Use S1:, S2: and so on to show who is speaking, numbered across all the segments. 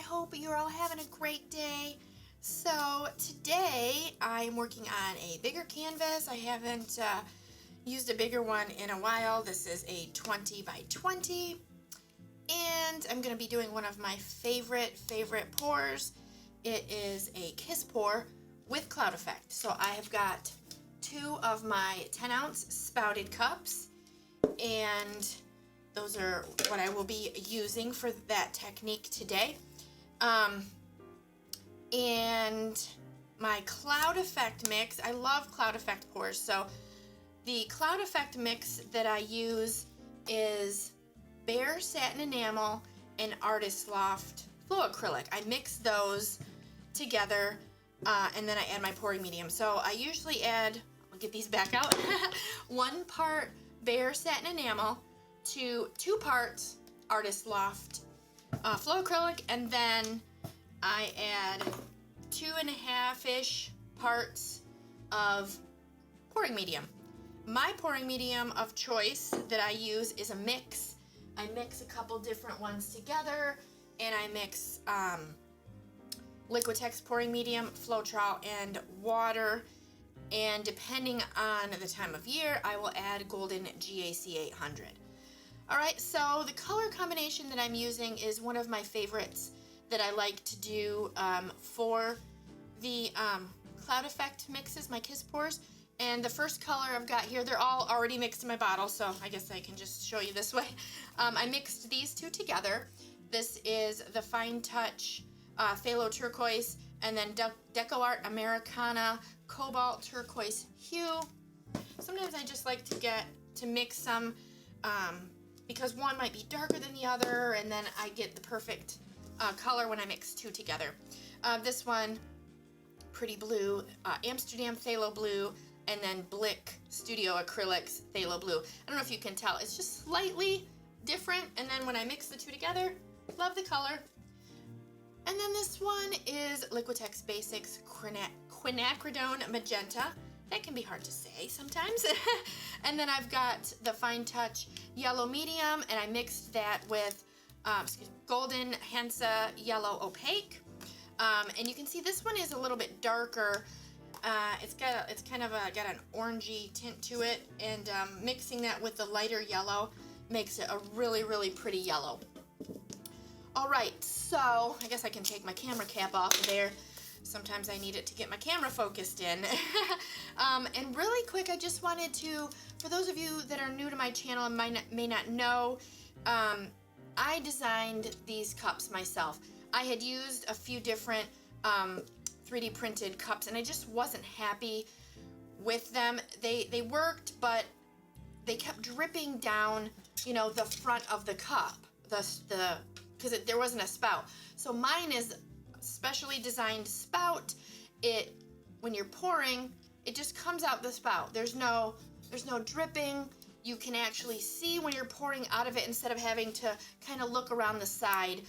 S1: hope you're all having a great day. So today I'm working on a bigger canvas. I haven't used a bigger one in a while. This is a 20 by 20, and I'm going to be doing one of my favorite pours. It is a kiss pour with cloud effect. So I have got 2 of my 10-ounce spouted cups, and those are what I will be using for that technique today. And my cloud effect mix, I love cloud effect pours, so the cloud effect mix that I use is Bare Satin Enamel and Artist Loft Flow Acrylic. I mix those together and then I add my pouring medium. So I usually add, I'll get these back out, 1 part Bare Satin Enamel to 2 parts Artist Loft Flow Acrylic, and then I add 2.5-ish parts of pouring medium. My pouring medium of choice that I use is a mix. I mix a couple different ones together, and I mix Liquitex pouring medium, Floetrol, and water. And depending on the time of year, I will add golden GAC 800. Alright, so the color combination that I'm using is one of my favorites that I like to do for the cloud effect mixes, my kiss pours. And the first color I've got here, they're all already mixed in my bottle, so I guess I can just show you this way. I mixed these 2 together. This is the Fine Touch Phthalo Turquoise, and then DecoArt Americana Cobalt Turquoise Hue. Sometimes I just like to mix some because one might be darker than the other, and then I get the perfect color when I mix 2 together. This one, Pretty Blue, Amsterdam Phthalo Blue, and then Blick Studio Acrylics Phthalo Blue. I don't know if you can tell, it's just slightly different, and then when I mix the 2 together, love the color. And then this one is Liquitex Basics Quinacridone Magenta. That can be hard to say sometimes. And then I've got the Fine Touch Yellow Medium, and I mixed that with Golden Hansa Yellow Opaque. And you can see this one is a little bit darker. It's got an orangey tint to it, and mixing that with the lighter yellow makes it a really pretty yellow. Alright, so I guess I can take my camera cap off of there. Sometimes I need it to get my camera focused in. And really quick, I just wanted to, for those of you that are new to my channel and may not know, I designed these cups myself. I had used a few different 3D printed cups, and I just wasn't happy with them. They worked, but they kept dripping down, you know, the front of the cup, because there wasn't a spout. So mine is specially designed spout. When you're pouring, it just comes out the spout. There's no dripping. You can actually see when you're pouring out of it instead of having to kind of look around the side.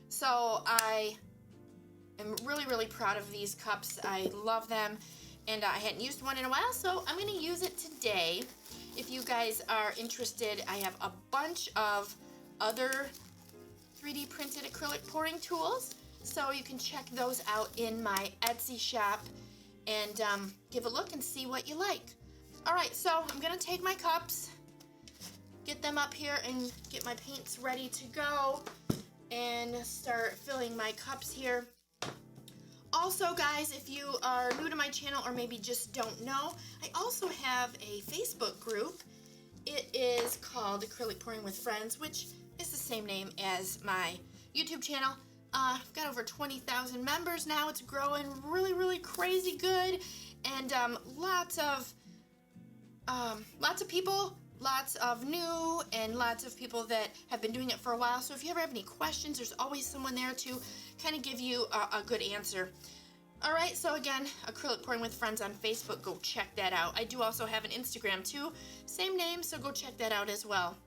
S1: So I am really proud of these cups. I love them, and I hadn't used one in a while, so I'm going to use it today. If you guys are interested, I have a bunch of other 3D printed acrylic pouring tools, so you can check those out in my Etsy shop and give a look and see what you like. Alright, so I'm going to take my cups, get them up here, and get my paints ready to go, and start filling my cups here. Also, guys, if you are new to my channel or maybe just don't know, I also have a Facebook group. It is called Acrylic Pouring with Friends, which is the same name as my YouTube channel. I've got over 20,000 members now. It's growing really crazy good, and lots of people, lots of new, and lots of people that have been doing it for a while. So if you ever have any questions, there's always someone there to kind of give you a good answer. Alright, so again, Acrylic Pouring with Friends on Facebook, go check that out. I do also have an Instagram too, same name, so go check that out as well.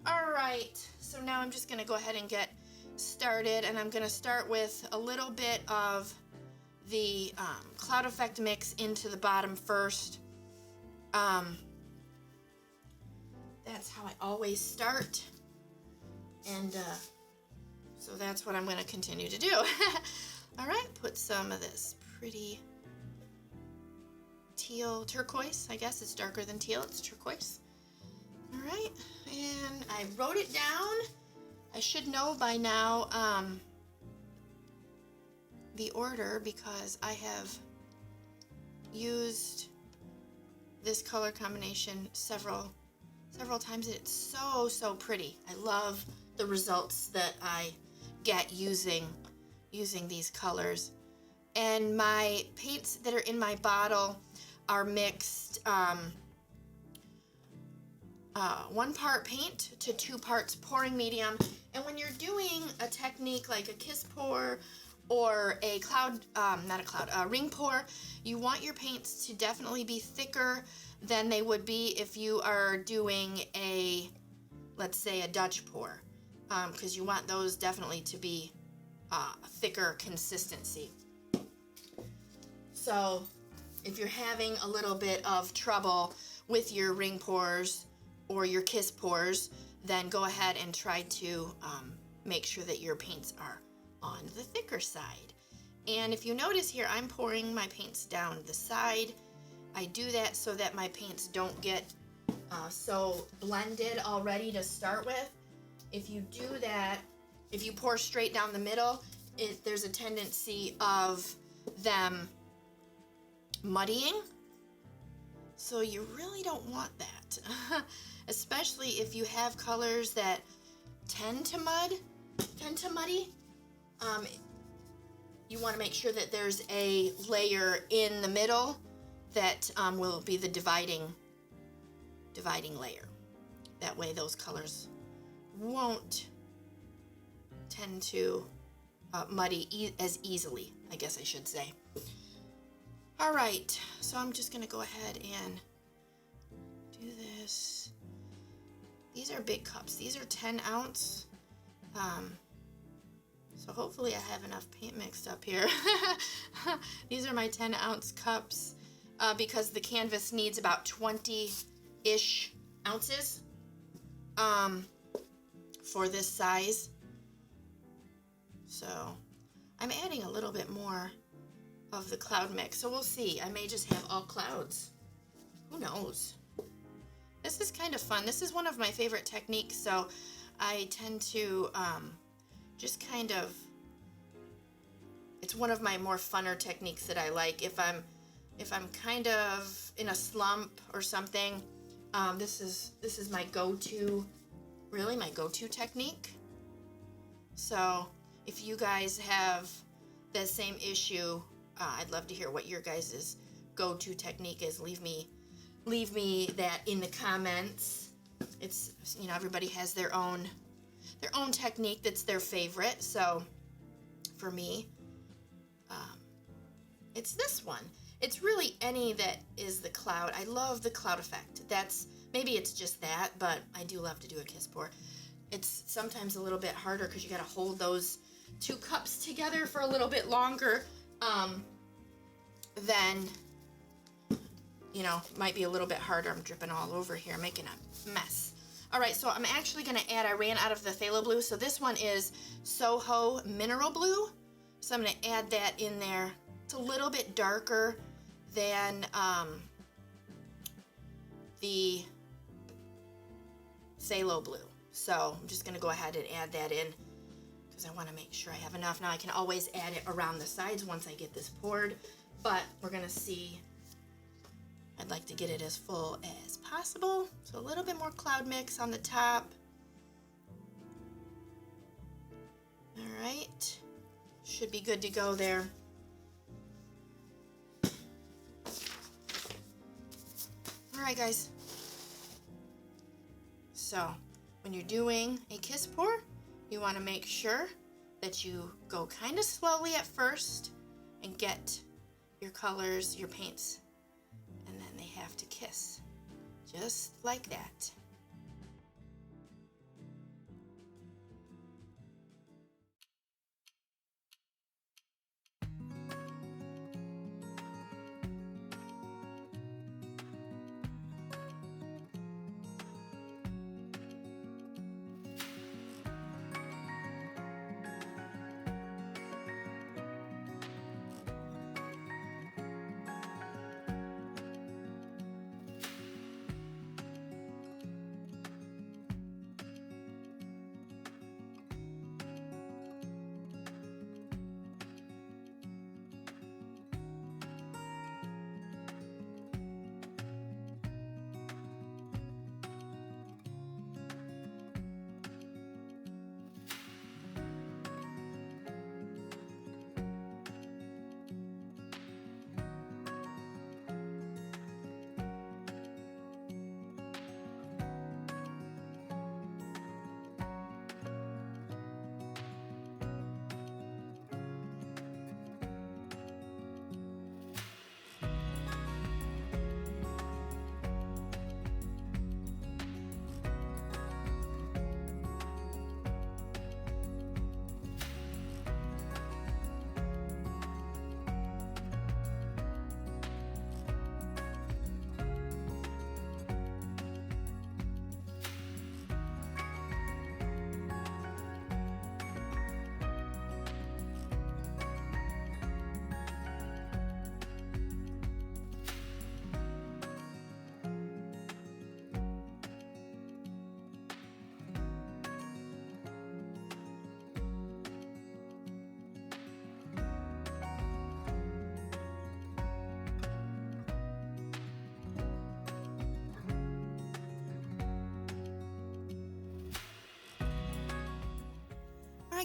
S1: Alright, so now I'm just going to go ahead and get started, and I'm going to start with a little bit of the cloud effect mix into the bottom first. That's how I always start, and So that's what I'm going to continue to do. All right, put some of this pretty teal turquoise. I guess it's darker than teal, it's turquoise. All right, and I wrote it down. I should know by now the order because I have used this color combination several times, and it's so pretty. I love the results that I get using these colors. And my paints that are in my bottle are mixed 1 part paint to 2 parts pouring medium. And when you're doing a technique like a kiss pour or a ring pour, you want your paints to definitely be thicker than they would be if you are doing a, let's say, a Dutch pour, because you want those definitely to be thicker consistency. So if you're having a little bit of trouble with your ring pours or your kiss pours, then go ahead and try to make sure that your paints are on the thicker side. And if you notice here, I'm pouring my paints down the side. I do that so that my paints don't get so blended already to start with. If you do that, if you pour straight down the middle, there's a tendency of them muddying. So you really don't want that, especially if you have colors that tend to muddy. You want to make sure that there's a layer in the middle that will be the dividing layer. That way those colors won't tend to muddy as easily, I guess I should say. All right, so I'm just going to go ahead and do this. These are big cups. These are 10 ounce. So hopefully I have enough paint mixed up here. These are my 10 ounce cups because the canvas needs about 20-ish ounces for this size. So I'm adding a little bit more of the cloud mix. So we'll see. I may just have all clouds. Who knows? This is kind of fun. This is one of my favorite techniques. So I tend to just kind of, it's one of my more funner techniques that I like. If I'm kind of in a slump or something, this is my go-to, really my go-to technique. So if you guys have the same issue, I'd love to hear what your guys' go-to technique is. Leave me that in the comments. It's, you know, everybody has their own technique that's their favorite. So for me, it's this one. It's really any that is the cloud. I love the cloud effect. Maybe it's just that, but I do love to do a kiss pour. It's sometimes a little bit harder because you got to hold those 2 cups together for a little bit longer. Then, you know, might be a little bit harder. I'm dripping all over here, making a mess. All right, so I'm actually going to add, I ran out of the phthalo blue, so this one is Soho Mineral Blue. So I'm going to add that in there. It's a little bit darker than the phthalo blue. So I'm just going to go ahead and add that in because I want to make sure I have enough. Now I can always add it around the sides once I get this poured, but we're going to see. I'd like to get it as full as possible. So a little bit more cloud mix on the top. All right, should be good to go there. All right, guys. So when you're doing a kiss pour, you want to make sure that you go kind of slowly at first and get your colors, your paints, and then they have to kiss, just like that.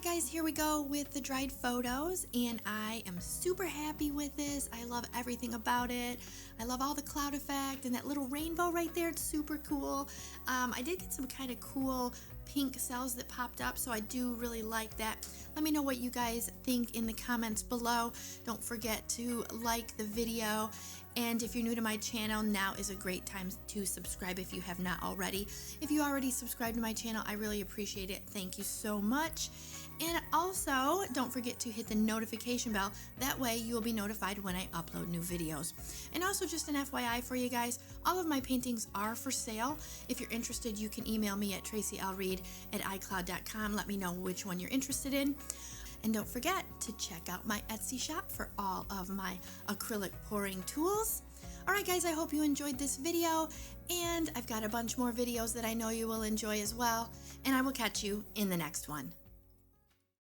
S1: right, guys, here we go with the dried photos, and I am super happy with this. I love everything about it. I love all the cloud effect and that little rainbow right there. It's super cool. I did get some kind of cool pink cells that popped up, so I do really like that. Let me know what you guys think in the comments below. Don't forget to like the video, and if you're new to my channel, now is a great time to subscribe if you have not already. If you already subscribed to my channel, I really appreciate it. Thank you so much. And also, don't forget to hit the notification bell. That way you will be notified when I upload new videos. And also, just an FYI for you guys, all of my paintings are for sale. If you're interested, you can email me at tracielreed@icloud.com. Let me know which one you're interested in. And don't forget to check out my Etsy shop for all of my acrylic pouring tools. Alright guys, I hope you enjoyed this video, and I've got a bunch more videos that I know you will enjoy as well, and I will catch you in the next one.